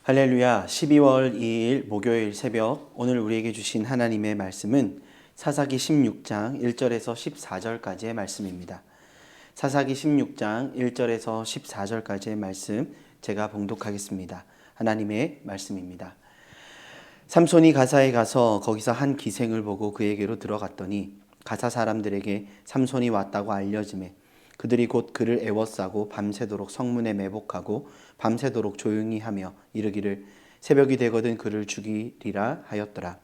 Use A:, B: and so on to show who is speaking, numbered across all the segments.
A: 할렐루야. 12월 2일 목요일 새벽, 오늘 우리에게 주신 하나님의 말씀은 사사기 16장 1절에서 14절까지의 말씀입니다. 사사기 16장 1절에서 14절까지의 말씀 제가 봉독하겠습니다. 하나님의 말씀입니다. 삼손이 가사에 가서 거기서 한 기생을 보고 그에게로 들어갔더니 가사 사람들에게 삼손이 왔다고 알려지매 그들이 곧 그를 애워싸고 밤새도록 성문에 매복하고 밤새도록 조용히 하며 이르기를 새벽이 되거든 그를 죽이리라 하였더라.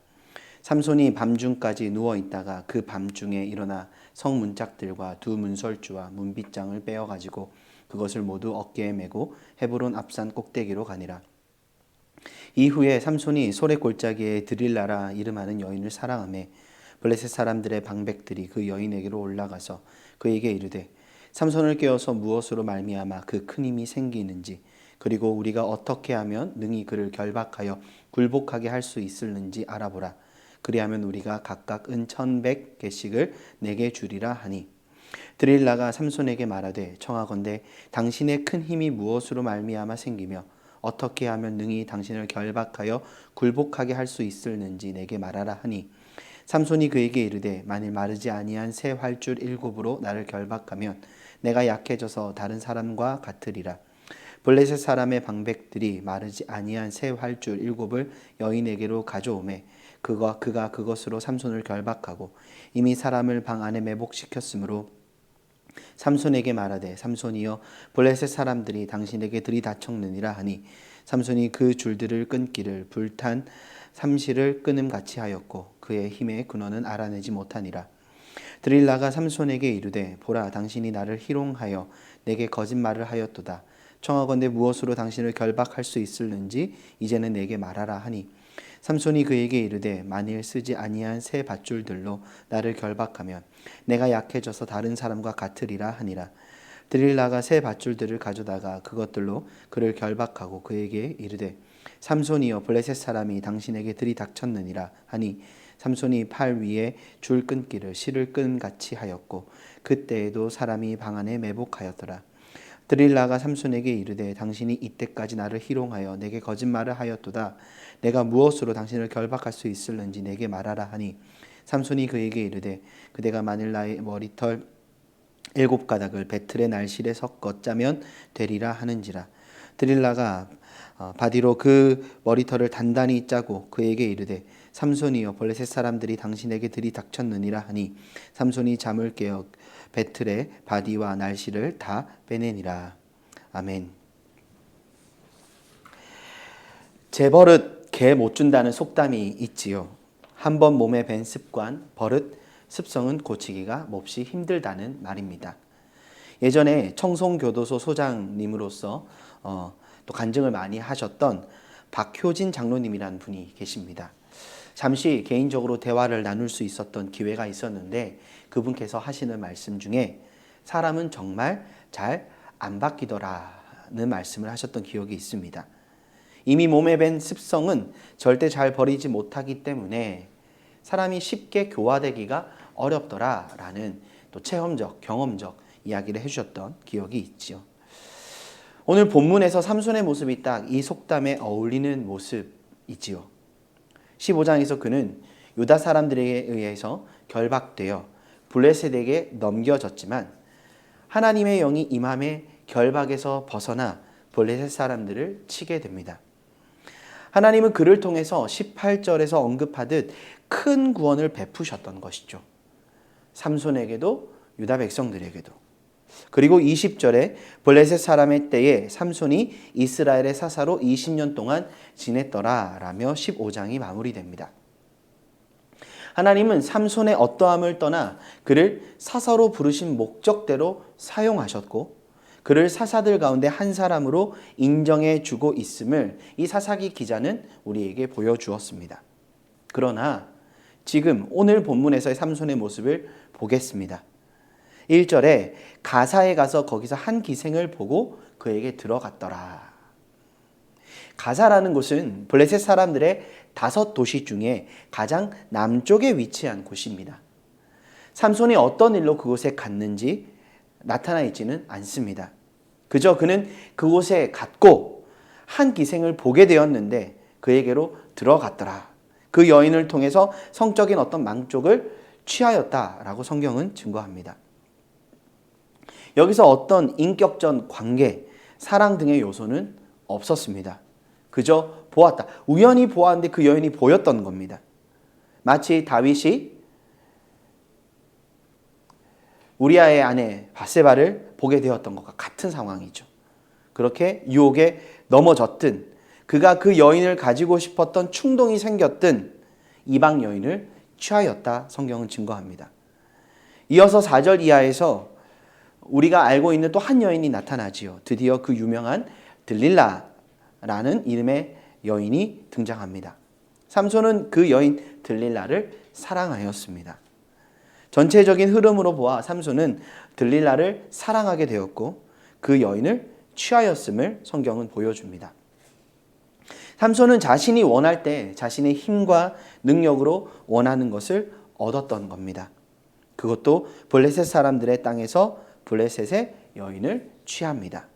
A: 삼손이 밤중까지 누워있다가 그 밤중에 일어나 성문짝들과 두 문설주와 문빗장을 빼어가지고 그것을 모두 어깨에 메고 헤브론 앞산 꼭대기로 가니라. 이후에 삼손이 소래 골짜기에 드릴라라 이름하는 여인을 사랑하매 블레셋 사람들의 방백들이 그 여인에게로 올라가서 그에게 이르되 삼손을 깨워서 무엇으로 말미암아 그 큰 힘이 생기는지 그리고 우리가 어떻게 하면 능히 그를 결박하여 굴복하게 할 수 있을는지 알아보라. 그리하면 우리가 각각 은 1,100개씩을 내게 주리라 하니 드릴라가 삼손에게 말하되 청하건대 당신의 큰 힘이 무엇으로 말미암아 생기며 어떻게 하면 능히 당신을 결박하여 굴복하게 할 수 있을는지 내게 말하라 하니 삼손이 그에게 이르되 만일 마르지 아니한 새 활줄 7으로 나를 결박하면 내가 약해져서 다른 사람과 같으리라. 블레셋 사람의 방백들이 마르지 아니한 새 활줄 7을 여인에게로 가져오매 그가 그것으로 삼손을 결박하고 이미 사람을 방 안에 매복시켰으므로 삼손에게 말하되 삼손이여 블레셋 사람들이 당신에게 들이닥쳤느니라 하니 삼손이 그 줄들을 끊기를 불탄 삼실을 끊음같이 하였고 그의 힘의 근원은 알아내지 못하니라. 드릴라가 삼손에게 이르되 보라 당신이 나를 희롱하여 내게 거짓말을 하였도다. 청하건대 무엇으로 당신을 결박할 수 있을는지 이제는 내게 말하라 하니 삼손이 그에게 이르되 만일 쓰지 아니한 새 밧줄들로 나를 결박하면 내가 약해져서 다른 사람과 같으리라 하니라. 드릴라가 새 밧줄들을 가져다가 그것들로 그를 결박하고 그에게 이르되 삼손이여 블레셋 사람이 당신에게 들이닥쳤느니라 하니 삼손이 팔 위에 줄 끊기를 실을 끈같이 하였고 그때에도 사람이 방 안에 매복하였더라. 드릴라가 삼손에게 이르되 당신이 이때까지 나를 희롱하여 내게 거짓말을 하였도다. 내가 무엇으로 당신을 결박할 수 있을는지 내게 말하라 하니 삼손이 그에게 이르되 그대가 만일 나의 머리털 7가닥을 배틀의 날실에 섞어 짜면 되리라 하는지라. 드릴라가 바디로 그 머리털을 단단히 짜고 그에게 이르되 삼손이여 블레셋 사람들이 당신에게 들이닥쳤느니라 하니 삼손이 잠을 깨어 배틀의 바디와 날실을 다 빼내니라. 아멘. 제 버릇 개 못 준다는 속담이 있지요. 한번 몸에 밴 습관, 버릇, 습성은 고치기가 몹시 힘들다는 말입니다. 예전에 청송교도소 소장님으로서 또 간증을 많이 하셨던 박효진 장로님이라는 분이 계십니다. 잠시 개인적으로 대화를 나눌 수 있었던 기회가 있었는데 그분께서 하시는 말씀 중에 사람은 정말 잘 안 바뀌더라는 말씀을 하셨던 기억이 있습니다. 이미 몸에 밴 습성은 절대 잘 버리지 못하기 때문에 사람이 쉽게 교화되기가 어렵더라라는 또 체험적, 경험적 이야기를 해주셨던 기억이 있죠. 오늘 본문에서 삼손의 모습이 딱 이 속담에 어울리는 모습이지요. 15장에서 그는 유다 사람들에 의해서 결박되어 블레셋에게 넘겨졌지만 하나님의 영이 임함에 결박에서 벗어나 블레셋 사람들을 치게 됩니다. 하나님은 그를 통해서 18절에서 언급하듯 큰 구원을 베푸셨던 것이죠. 삼손에게도 유다 백성들에게도. 그리고 20절에 블레셋 사람의 때에 삼손이 이스라엘의 사사로 20년 동안 지냈더라 라며 15장이 마무리됩니다. 하나님은 삼손의 어떠함을 떠나 그를 사사로 부르신 목적대로 사용하셨고 그를 사사들 가운데 한 사람으로 인정해 주고 있음을 이 사사기 기자는 우리에게 보여주었습니다. 그러나 지금 오늘 본문에서의 삼손의 모습을 보겠습니다. 1절에 가사에 가서 거기서 한 기생을 보고 그에게 들어갔더라. 가사라는 곳은 블레셋 사람들의 5도시 중에 가장 남쪽에 위치한 곳입니다. 삼손이 어떤 일로 그곳에 갔는지 나타나 있지는 않습니다. 그저 그는 그곳에 갔고 한 기생을 보게 되었는데 그에게로 들어갔더라. 그 여인을 통해서 성적인 어떤 만족을 취하였다라고 성경은 증거합니다. 여기서 어떤 인격적 관계, 사랑 등의 요소는 없었습니다. 그저 보았다. 우연히 보았는데 그 여인이 보였던 겁니다. 마치 다윗이 우리아의 아내 바세바를 보게 되었던 것과 같은 상황이죠. 그렇게 유혹에 넘어졌든 그가 그 여인을 가지고 싶었던 충동이 생겼든 이방 여인을 취하였다 성경은 증거합니다. 이어서 4절 이하에서 우리가 알고 있는 또 한 여인이 나타나지요. 드디어 그 유명한 들릴라라는 이름의 여인이 등장합니다. 삼손은 그 여인 들릴라를 사랑하였습니다. 전체적인 흐름으로 보아 삼손은 들릴라를 사랑하게 되었고 그 여인을 취하였음을 성경은 보여줍니다. 삼손은 자신이 원할 때 자신의 힘과 능력으로 원하는 것을 얻었던 겁니다. 그것도 블레셋 사람들의 땅에서 블레셋의 여인을 취합니다.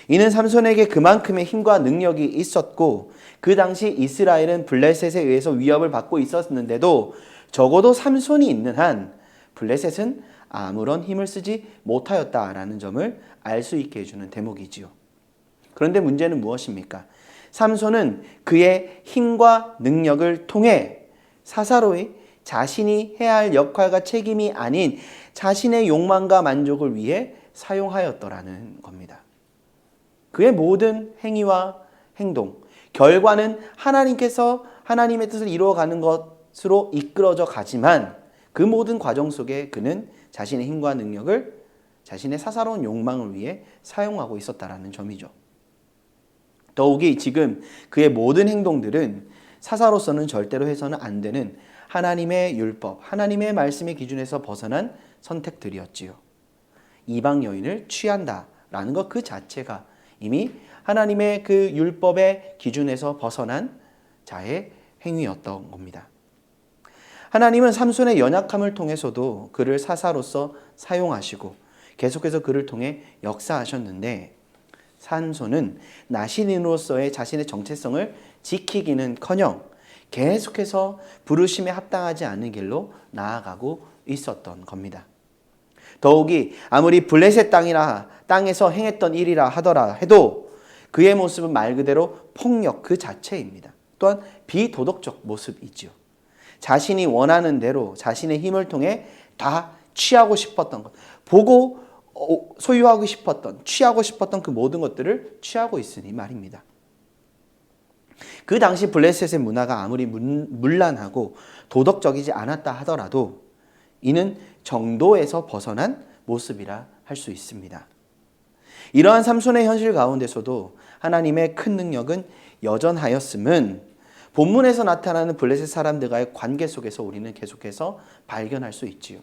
A: 이는 삼손에게 그만큼의 힘과 능력이 있었고 그 당시 이스라엘은 블레셋에 의해서 위협을 받고 있었는데도 적어도 삼손이 있는 한 블레셋은 아무런 힘을 쓰지 못하였다라는 점을 알 수 있게 해주는 대목이지요. 그런데 문제는 무엇입니까? 삼손은 그의 힘과 능력을 통해 사사로이 자신이 해야 할 역할과 책임이 아닌 자신의 욕망과 만족을 위해 사용하였더라는 겁니다. 그의 모든 행위와 행동, 결과는 하나님께서 하나님의 뜻을 이루어가는 것으로 이끌어져 가지만 그 모든 과정 속에 그는 자신의 힘과 능력을 자신의 사사로운 욕망을 위해 사용하고 있었다라는 점이죠. 더욱이 지금 그의 모든 행동들은 사사로서는 절대로 해서는 안 되는 하나님의 율법, 하나님의 말씀의 기준에서 벗어난 선택들이었지요. 이방 여인을 취한다라는 것 그 자체가 이미 하나님의 그 율법의 기준에서 벗어난 자의 행위였던 겁니다. 하나님은 삼손의 연약함을 통해서도 그를 사사로서 사용하시고 계속해서 그를 통해 역사하셨는데 삼손은 나신인으로서의 자신의 정체성을 지키기는커녕 계속해서 부르심에 합당하지 않은 길로 나아가고 있었던 겁니다. 더욱이 아무리 블레셋 땅에서 행했던 일이라 하더라 해도 그의 모습은 말 그대로 폭력 그 자체입니다. 또한 비도덕적 모습이지요. 자신이 원하는 대로 자신의 힘을 통해 다 취하고 싶었던 것, 보고 소유하고 싶었던, 취하고 싶었던 그 모든 것들을 취하고 있으니 말입니다. 그 당시 블레셋의 문화가 아무리 문란하고 도덕적이지 않았다 하더라도 이는 정도에서 벗어난 모습이라 할 수 있습니다. 이러한 삼손의 현실 가운데서도 하나님의 큰 능력은 여전하였음은 본문에서 나타나는 블레셋 사람들과의 관계 속에서 우리는 계속해서 발견할 수 있지요.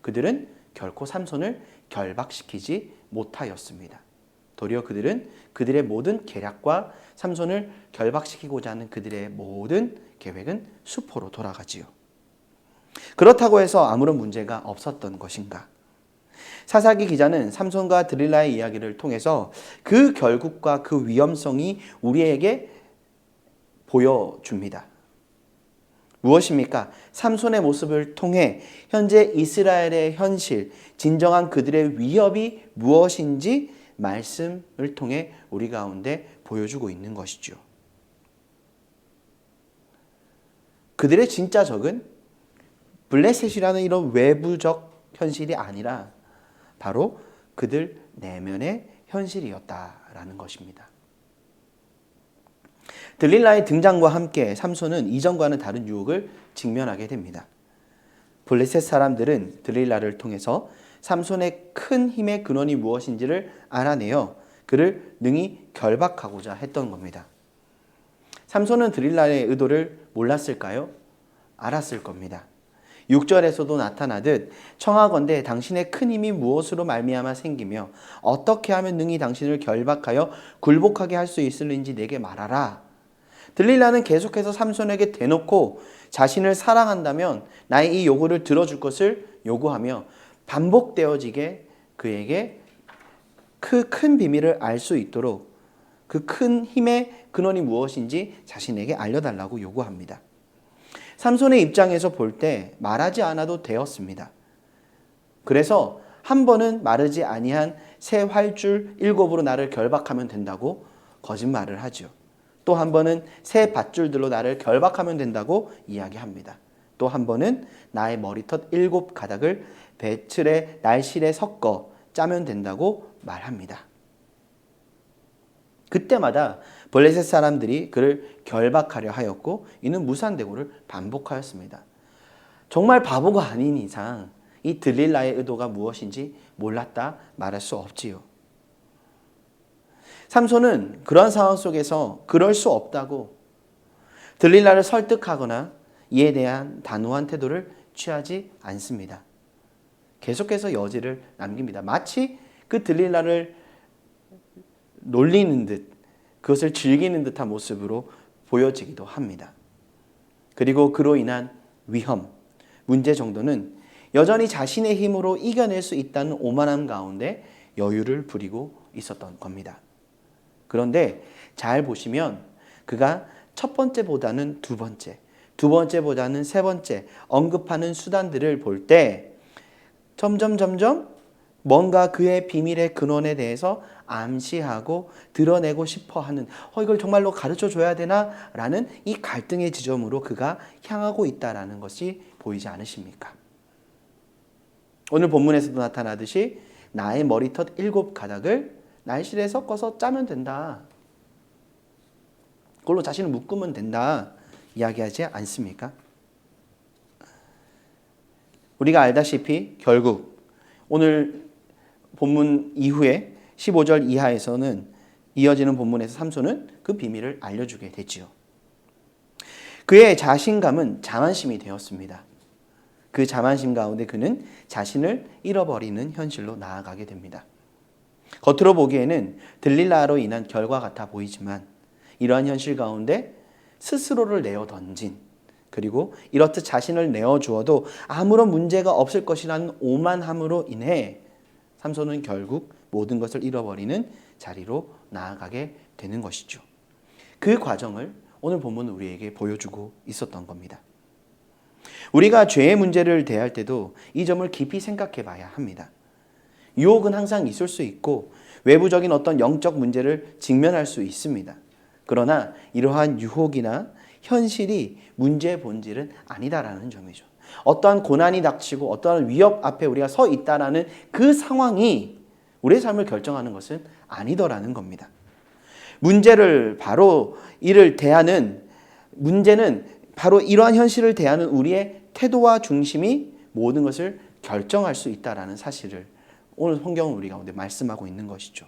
A: 그들은 결코 삼손을 결박시키지 못하였습니다. 도리어 그들은 그들의 모든 계략과 삼손을 결박시키고자 하는 그들의 모든 계획은 수포로 돌아가지요. 그렇다고 해서 아무런 문제가 없었던 것인가? 사사기 기자는 삼손과 드릴라의 이야기를 통해서 그 결국과 그 위험성이 우리에게 보여줍니다. 무엇입니까? 삼손의 모습을 통해 현재 이스라엘의 현실, 진정한 그들의 위협이 무엇인지 말씀을 통해 우리 가운데 보여주고 있는 것이죠. 그들의 진짜 적은 블레셋이라는 이런 외부적 현실이 아니라 바로 그들 내면의 현실이었다라는 것입니다. 들릴라의 등장과 함께 삼손은 이전과는 다른 유혹을 직면하게 됩니다. 블레셋 사람들은 들릴라를 통해서 삼손의 큰 힘의 근원이 무엇인지를 알아내어 그를 능히 결박하고자 했던 겁니다. 삼손은 들릴라의 의도를 몰랐을까요? 알았을 겁니다. 6절에서도 나타나듯 청하건대 당신의 큰 힘이 무엇으로 말미암아 생기며 어떻게 하면 능히 당신을 결박하여 굴복하게 할 수 있을는지 내게 말하라. 들릴라는 계속해서 삼손에게 대놓고 자신을 사랑한다면 나의 이 요구를 들어줄 것을 요구하며 반복되어지게 그에게 그 큰 비밀을 알 수 있도록 그 큰 힘의 근원이 무엇인지 자신에게 알려달라고 요구합니다. 삼손의 입장에서 볼 때 말하지 않아도 되었습니다. 그래서 한 번은 마르지 아니한 새 활줄 7으로 나를 결박하면 된다고 거짓말을 하죠. 또 한 번은 새 밧줄들로 나를 결박하면 된다고 이야기합니다. 또 한 번은 나의 머리털 7가닥을 배틀의 날실에 섞어 짜면 된다고 말합니다. 그때마다 블레셋 사람들이 그를 결박하려 하였고 이는 무산대고를 반복하였습니다. 정말 바보가 아닌 이상 이 들릴라의 의도가 무엇인지 몰랐다 말할 수 없지요. 삼손은 그런 상황 속에서 그럴 수 없다고 들릴라를 설득하거나 이에 대한 단호한 태도를 취하지 않습니다. 계속해서 여지를 남깁니다. 마치 그 들릴라를 놀리는 듯 그것을 즐기는 듯한 모습으로 보여지기도 합니다. 그리고 그로 인한 위험, 문제 정도는 여전히 자신의 힘으로 이겨낼 수 있다는 오만함 가운데 여유를 부리고 있었던 겁니다. 그런데 잘 보시면 그가 첫 번째보다는 두 번째, 두 번째보다는 세 번째 언급하는 수단들을 볼 때 점점 뭔가 그의 비밀의 근원에 대해서 암시하고 드러내고 싶어 하는 이걸 정말로 가르쳐 줘야 되나? 라는 이 갈등의 지점으로 그가 향하고 있다는 것이 보이지 않으십니까? 오늘 본문에서도 나타나듯이 나의 머리털 7가닥을 날실에 섞어서 짜면 된다. 그걸로 자신을 묶으면 된다. 이야기하지 않습니까? 우리가 알다시피 결국 오늘 본문 이후에 15절 이하에서는 이어지는 본문에서 삼손은 그 비밀을 알려주게 되지요. 그의 자신감은 자만심이 되었습니다. 그 자만심 가운데 그는 자신을 잃어버리는 현실로 나아가게 됩니다. 겉으로 보기에는 들릴라로 인한 결과 같아 보이지만 이러한 현실 가운데 스스로를 내어 던진 그리고 이렇듯 자신을 내어주어도 아무런 문제가 없을 것이라는 오만함으로 인해 삼손은 결국 모든 것을 잃어버리는 자리로 나아가게 되는 것이죠. 그 과정을 오늘 본문은 우리에게 보여주고 있었던 겁니다. 우리가 죄의 문제를 대할 때도 이 점을 깊이 생각해 봐야 합니다. 유혹은 항상 있을 수 있고 외부적인 어떤 영적 문제를 직면할 수 있습니다. 그러나 이러한 유혹이나 현실이 문제의 본질은 아니다라는 점이죠. 어떠한 고난이 닥치고 어떠한 위협 앞에 우리가 서 있다라는 그 상황이 우리의 삶을 결정하는 것은 아니더라는 겁니다. 문제는 바로 이러한 현실을 대하는 우리의 태도와 중심이 모든 것을 결정할 수 있다라는 사실을 오늘 성경은 우리 가운데 말씀하고 있는 것이죠.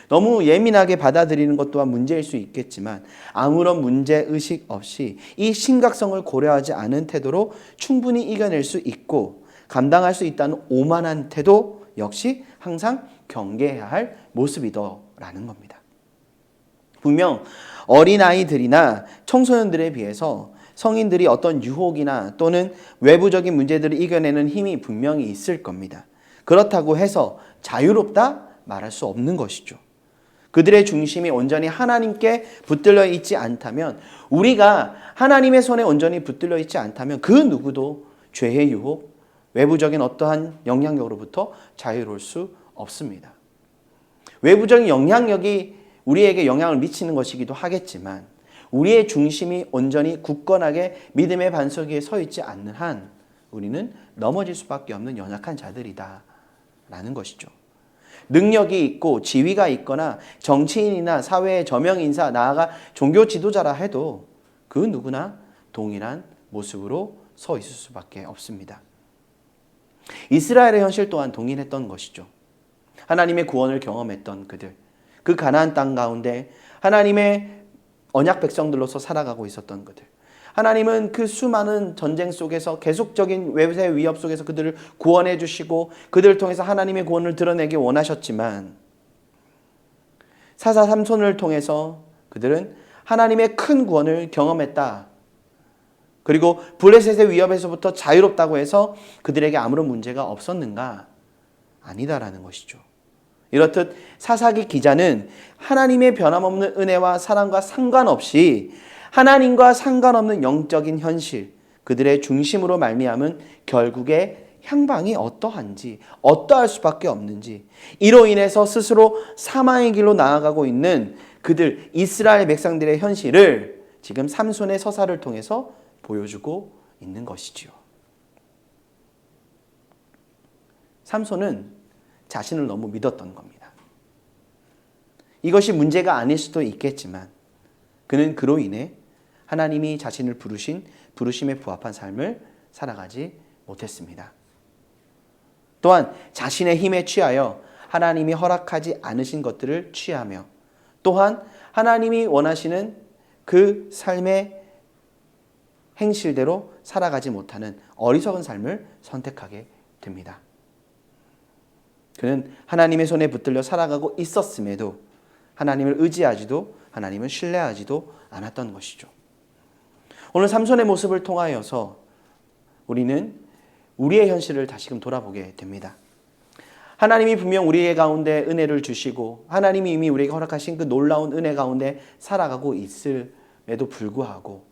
A: 너무 예민하게 받아들이는 것 또한 문제일 수 있겠지만 아무런 문제의식 없이 이 심각성을 고려하지 않은 태도로 충분히 이겨낼 수 있고 감당할 수 있다는 오만한 태도 역시 항상 경계해야 할 모습이더라는 겁니다. 분명 어린아이들이나 청소년들에 비해서 성인들이 어떤 유혹이나 또는 외부적인 문제들을 이겨내는 힘이 분명히 있을 겁니다. 그렇다고 해서 자유롭다 말할 수 없는 것이죠. 그들의 중심이 온전히 하나님께 붙들려 있지 않다면 우리가 하나님의 손에 온전히 붙들려 있지 않다면 그 누구도 죄의 유혹, 외부적인 어떠한 영향력으로부터 자유로울 수 없습니다. 외부적인 영향력이 우리에게 영향을 미치는 것이기도 하겠지만 우리의 중심이 온전히 굳건하게 믿음의 반석 위에 서 있지 않는 한 우리는 넘어질 수밖에 없는 연약한 자들이다 라는 것이죠. 능력이 있고 지위가 있거나 정치인이나 사회의 저명 인사, 나아가 종교 지도자라 해도 그 누구나 동일한 모습으로 서 있을 수밖에 없습니다. 이스라엘의 현실 또한 동일했던 것이죠. 하나님의 구원을 경험했던 그들, 그 가나안 땅 가운데 하나님의 언약 백성들로서 살아가고 있었던 그들, 하나님은 그 수많은 전쟁 속에서 계속적인 외세의 위협 속에서 그들을 구원해 주시고 그들을 통해서 하나님의 구원을 드러내기 원하셨지만 사사 삼손을 통해서 그들은 하나님의 큰 구원을 경험했다. 그리고 블레셋의 위협에서부터 자유롭다고 해서 그들에게 아무런 문제가 없었는가? 아니다라는 것이죠. 이렇듯 사사기 기자는 하나님의 변함없는 은혜와 사랑과 상관없이 하나님과 상관없는 영적인 현실, 그들의 중심으로 말미암은 결국의 향방이 어떠한지, 어떠할 수밖에 없는지, 이로 인해서 스스로 사망의 길로 나아가고 있는 그들 이스라엘 백성들의 현실을 지금 삼손의 서사를 통해서 보여주고 있는 것이지요. 삼손은 자신을 너무 믿었던 겁니다. 이것이 문제가 아닐 수도 있겠지만 그는 그로 인해 하나님이 자신을 부르신 부르심에 부합한 삶을 살아가지 못했습니다. 또한 자신의 힘에 취하여 하나님이 허락하지 않으신 것들을 취하며 또한 하나님이 원하시는 그 삶의 행실대로 살아가지 못하는 어리석은 삶을 선택하게 됩니다. 그는 하나님의 손에 붙들려 살아가고 있었음에도 하나님을 의지하지도 하나님을 신뢰하지도 않았던 것이죠. 오늘 삼손의 모습을 통하여서 우리는 우리의 현실을 다시금 돌아보게 됩니다. 하나님이 분명 우리의 가운데 은혜를 주시고 하나님이 이미 우리에게 허락하신 그 놀라운 은혜 가운데 살아가고 있음에도 불구하고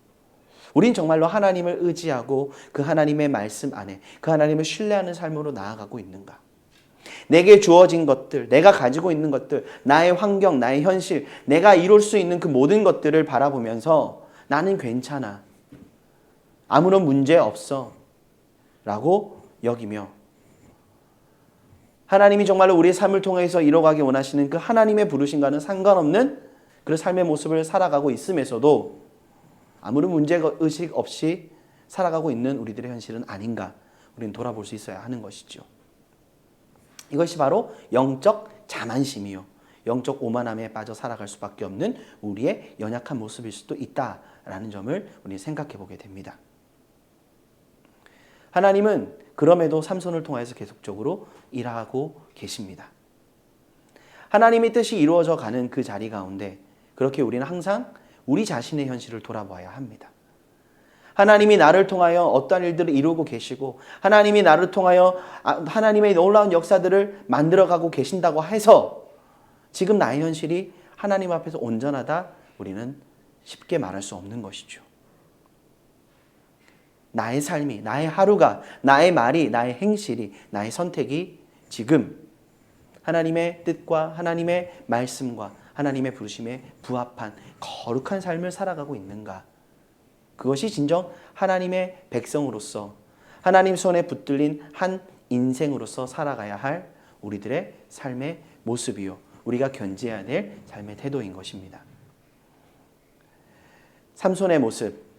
A: 우린 정말로 하나님을 의지하고 그 하나님의 말씀 안에 그 하나님을 신뢰하는 삶으로 나아가고 있는가? 내게 주어진 것들, 내가 가지고 있는 것들, 나의 환경, 나의 현실, 내가 이룰 수 있는 그 모든 것들을 바라보면서 나는 괜찮아, 아무런 문제 없어 라고 여기며 하나님이 정말로 우리의 삶을 통해서 이뤄가기 원하시는 그 하나님의 부르심과는 상관없는 그 삶의 모습을 살아가고 있음에서도 아무런 문제의식 없이 살아가고 있는 우리들의 현실은 아닌가, 우리는 돌아볼 수 있어야 하는 것이죠. 이것이 바로 영적 자만심이요, 영적 오만함에 빠져 살아갈 수밖에 없는 우리의 연약한 모습일 수도 있다라는 점을 우리는 생각해 보게 됩니다. 하나님은 그럼에도 삼손을 통해서 계속적으로 일하고 계십니다. 하나님의 뜻이 이루어져 가는 그 자리 가운데 그렇게 우리는 항상 우리 자신의 현실을 돌아봐야 합니다. 하나님이 나를 통하여 어떠한 일들을 이루고 계시고 하나님이 나를 통하여 하나님의 놀라운 역사들을 만들어가고 계신다고 해서 지금 나의 현실이 하나님 앞에서 온전하다, 우리는 쉽게 말할 수 없는 것이죠. 나의 삶이, 나의 하루가, 나의 말이, 나의 행실이, 나의 선택이 지금 하나님의 뜻과 하나님의 말씀과 하나님의 부르심에 부합한 거룩한 삶을 살아가고 있는가? 그것이 진정 하나님의 백성으로서 하나님 손에 붙들린 한 인생으로서 살아가야 할 우리들의 삶의 모습이요, 우리가 견지해야 될 삶의 태도인 것입니다. 삼손의 모습,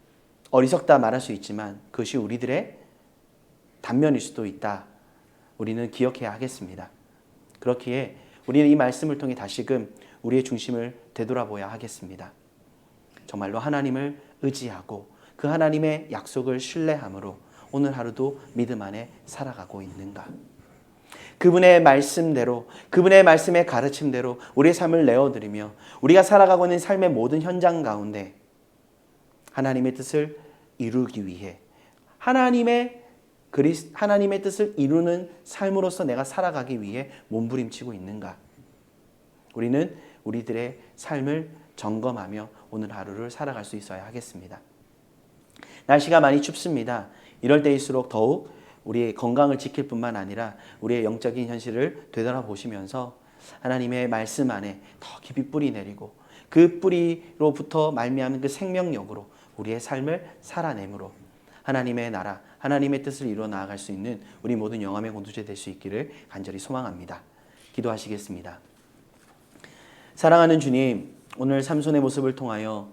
A: 어리석다 말할 수 있지만 그것이 우리들의 단면일 수도 있다, 우리는 기억해야 하겠습니다. 그렇기에 우리는 이 말씀을 통해 다시금 우리의 중심을 되돌아보아야 하겠습니다. 정말로 하나님을 의지하고 그 하나님의 약속을 신뢰함으로 오늘 하루도 믿음 안에 살아가고 있는가? 그분의 말씀대로, 그분의 말씀의 가르침대로 우리의 삶을 내어드리며 우리가 살아가고 있는 삶의 모든 현장 가운데 하나님의 뜻을 이루기 위해 하나님의 뜻을 이루는 삶으로서 내가 살아가기 위해 몸부림치고 있는가? 우리는 우리들의 삶을 점검하며 오늘 하루를 살아갈 수 있어야 하겠습니다. 날씨가 많이 춥습니다. 이럴 때일수록 더욱 우리의 건강을 지킬 뿐만 아니라 우리의 영적인 현실을 되돌아보시면서 하나님의 말씀 안에 더 깊이 뿌리 내리고 그 뿌리로부터 말미암은 그 생명력으로 우리의 삶을 살아내므로 하나님의 나라, 하나님의 뜻을 이루어 나아갈 수 있는 우리 모든 영함의 공동체 될 수 있기를 간절히 소망합니다. 기도하시겠습니다. 사랑하는 주님, 오늘 삼손의 모습을 통하여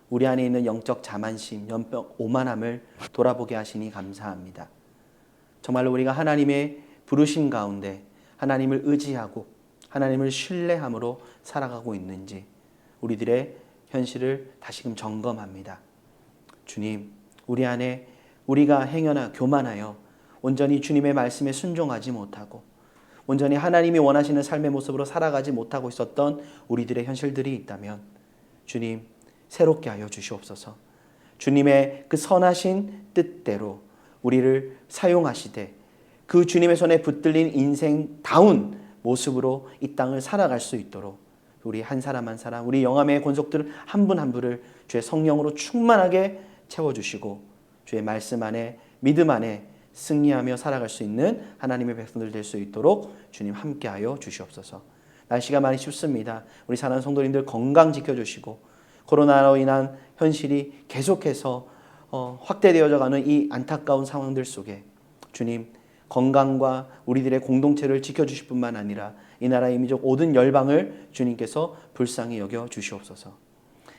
A: 우리 안에 있는 영적 자만심, 연병 오만함을 돌아보게 하시니 감사합니다. 정말로 우리가 하나님의 부르심 가운데 하나님을 의지하고 하나님을 신뢰함으로 살아가고 있는지 우리들의 현실을 다시금 점검합니다. 주님, 우리 안에 우리가 행여나 교만하여 온전히 주님의 말씀에 순종하지 못하고 온전히 하나님이 원하시는 삶의 모습으로 살아가지 못하고 있었던 우리들의 현실들이 있다면 주님, 새롭게 하여 주시옵소서. 주님의 그 선하신 뜻대로 우리를 사용하시되 그 주님의 손에 붙들린 인생다운 모습으로 이 땅을 살아갈 수 있도록 우리 한 사람 한 사람, 우리 영암의 권속들 한 분 한 분을 주의 성령으로 충만하게 채워주시고 주의 말씀 안에 믿음 안에 승리하며 살아갈 수 있는 하나님의 백성들 될 수 있도록 주님 함께하여 주시옵소서. 날씨가 많이 춥습니다. 우리 사랑하는 성도님들 건강 지켜주시고 코로나로 인한 현실이 계속해서 확대되어져 가는 이 안타까운 상황들 속에 주님 건강과 우리들의 공동체를 지켜주실 뿐만 아니라 이 나라의 민족 모든 열방을 주님께서 불쌍히 여겨 주시옵소서.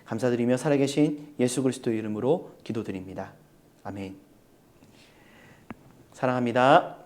A: 감사드리며 살아계신 예수 그리스도 이름으로 기도드립니다. 아멘. 사랑합니다.